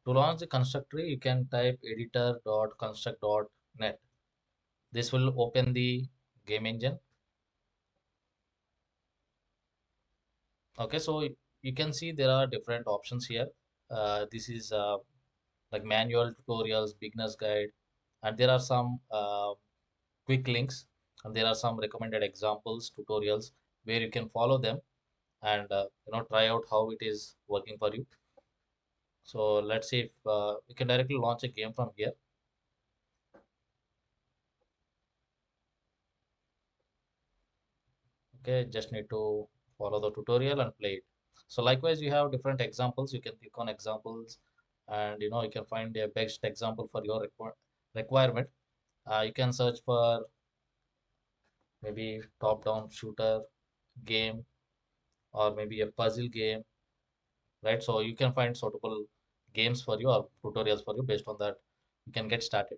To launch the constructor, you can type editor.construct.net. This will open the game engine. Okay, so you can see there are different options here. This is like manual tutorials, beginner's guide, and there are some quick links, and there are some recommended examples, tutorials where you can follow them and try out how it is working for you. So let's see if we can directly launch a game from here. Okay, just need to follow the tutorial and play it. So likewise, you have different examples. You can click on examples, and you can find a best example for your requirement. You can search for maybe top-down shooter game or maybe a puzzle game, right? So you can find suitable games for you or tutorials for you. Based on that, you can get started.